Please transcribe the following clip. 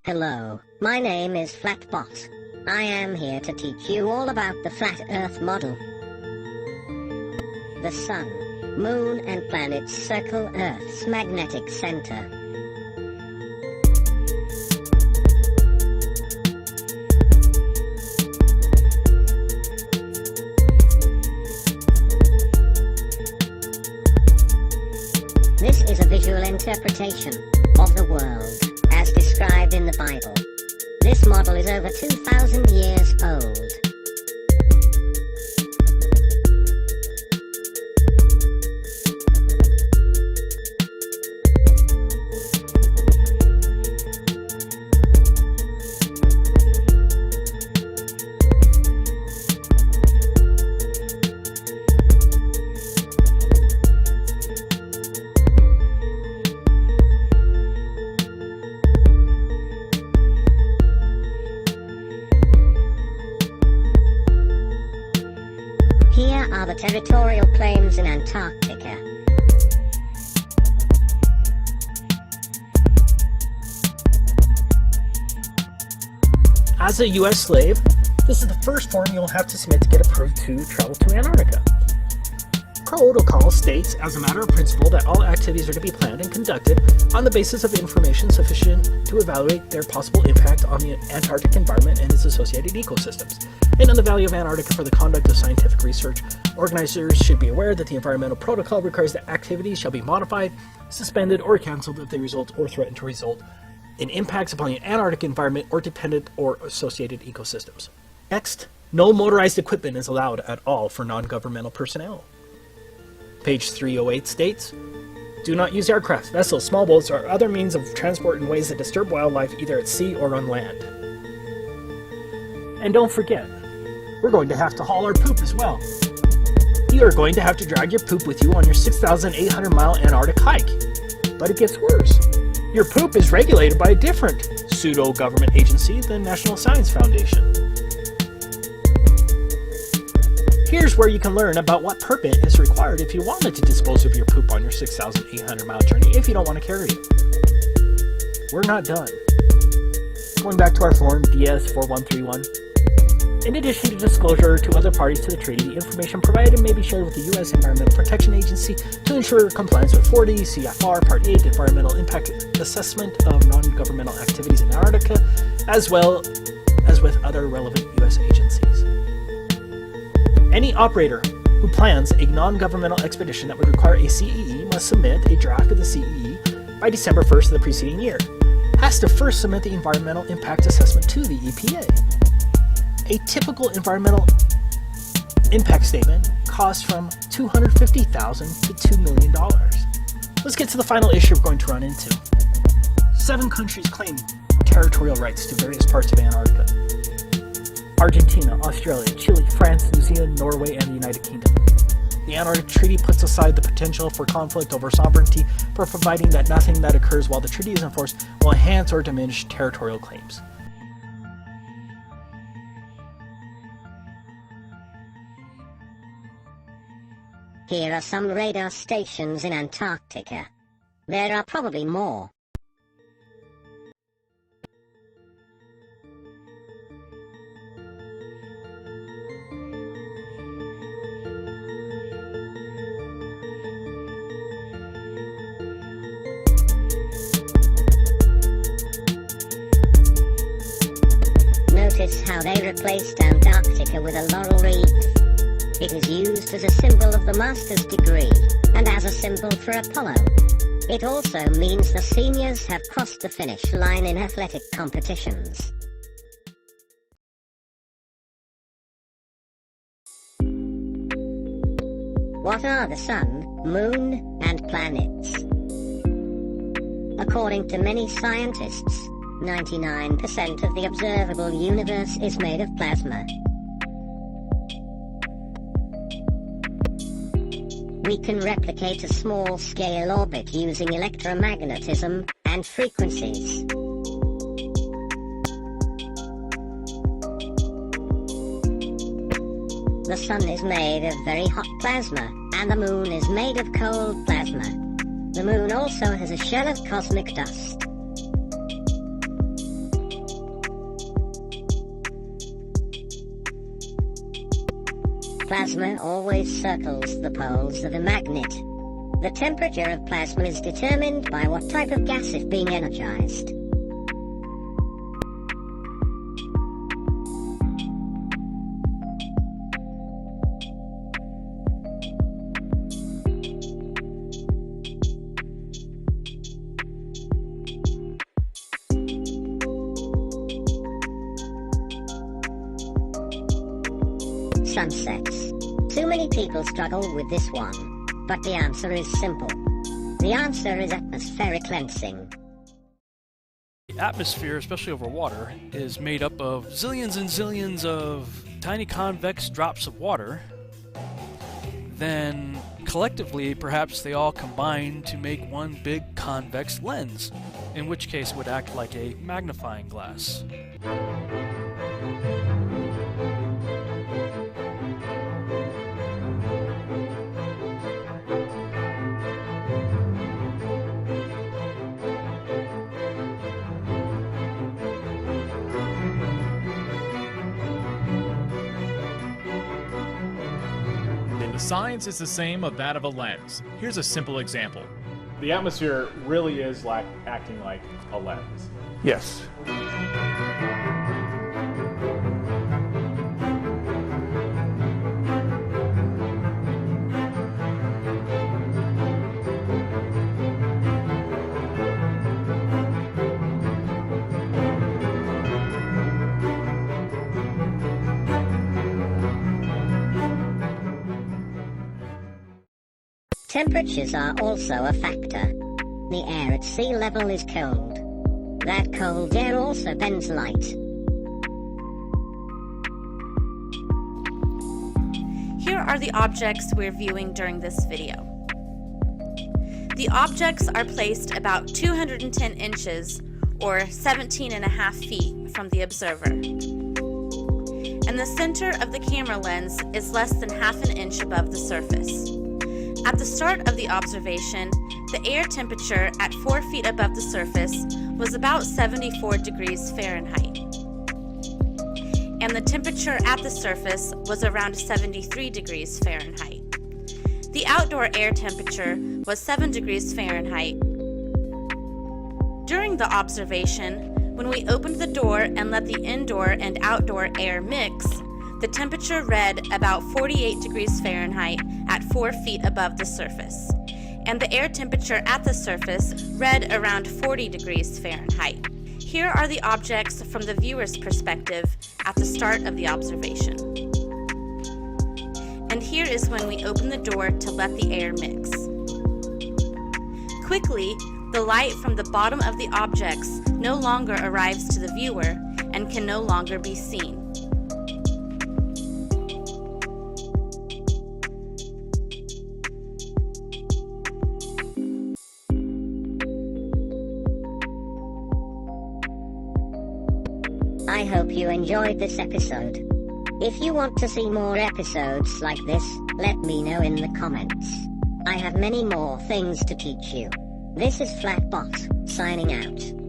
Hello, my name is Flatbot. I am here to teach you all about the Flat Earth model. The Sun, Moon and planets circle Earth's magnetic center. This is a visual interpretation of the world, as described in the Bible. This model is over 2,000 years old. Here are the territorial claims in Antarctica. As a U.S. slave, this is the first form you'll have to submit to get approved to travel to Antarctica. Protocol states, as a matter of principle, that all activities are to be planned and conducted on the basis of information sufficient to evaluate their possible impact on the Antarctic environment and its associated ecosystems, and on the value of Antarctica for the conduct of scientific research. Organizers should be aware that the environmental protocol requires that activities shall be modified, suspended, or cancelled if they result or threaten to result in impacts upon the Antarctic environment or dependent or associated ecosystems. Next, no motorized equipment is allowed at all for non-governmental personnel. Page 308 states, do not use aircraft, vessels, small boats, or other means of transport in ways that disturb wildlife either at sea or on land. And don't forget, we're going to have to haul our poop as well. You are going to have to drag your poop with you on your 6,800-mile Antarctic hike. But it gets worse. Your poop is regulated by a different pseudo-government agency, the National Science Foundation. Here's where you can learn about what permit is required if you wanted to dispose of your poop on your 6,800-mile journey if you don't want to carry it. We're not done. Going back to our form DS4131. In addition to disclosure to other parties to the treaty, the information provided may be shared with the U.S. Environmental Protection Agency to ensure compliance with 40 CFR Part 8 Environmental Impact Assessment of Non-Governmental Activities in Antarctica, as well as with other relevant U.S. agencies. Any operator who plans a non-governmental expedition that would require a CEE must submit a draft of the CEE by December 1st of the preceding year. Has to first submit the environmental impact assessment to the EPA. A typical environmental impact statement costs from $250,000 to $2 million. Let's get to the final issue we're going to run into. 7 countries claim territorial rights to various parts of Antarctica. Argentina, Australia, Chile, France, New Zealand, Norway, and the United Kingdom. The Antarctic Treaty puts aside the potential for conflict over sovereignty for providing that nothing that occurs while the treaty is enforced will enhance or diminish territorial claims. Here are some radar stations in Antarctica. There are probably more. Notice how they replaced Antarctica with a laurel wreath. It is used as a symbol of the master's degree, and as a symbol for Apollo. It also means the seniors have crossed the finish line in athletic competitions. What are the Sun, Moon, and planets? According to many scientists, 99% of the observable universe is made of plasma. We can replicate a small-scale orbit using electromagnetism and frequencies. The Sun is made of very hot plasma, and the Moon is made of cold plasma. The Moon also has a shell of cosmic dust. Plasma always circles the poles of a magnet. The temperature of plasma is determined by what type of gas is being energized. Sunsets. Too many people struggle with this one, but the answer is simple. The answer is atmospheric cleansing. The atmosphere, especially over water, is made up of zillions and zillions of tiny convex drops of water. Then, collectively, perhaps they all combine to make one big convex lens, in which case it would act like a magnifying glass. The science is the same of that of a lens. Here's a simple example. The atmosphere really is acting like a lens. Yes. Temperatures are also a factor. The air at sea level is cold. That cold air also bends light. Here are the objects we're viewing during this video. The objects are placed about 210 inches or 17.5 feet from the observer. And the center of the camera lens is less than half an inch above the surface. At the start of the observation, the air temperature at 4 feet above the surface was about 74 degrees Fahrenheit. And the temperature at the surface was around 73 degrees Fahrenheit. The outdoor air temperature was 7 degrees Fahrenheit. During the observation, when we opened the door and let the indoor and outdoor air mix, the temperature read about 48 degrees Fahrenheit at 4 feet above the surface, and the air temperature at the surface read around 40 degrees Fahrenheit. Here are the objects from the viewer's perspective at the start of the observation. And here is when we open the door to let the air mix. Quickly, the light from the bottom of the objects no longer arrives to the viewer and can no longer be seen. I hope you enjoyed this episode. If you want to see more episodes like this, let me know in the comments. I have many more things to teach you. This is Flatbot, signing out.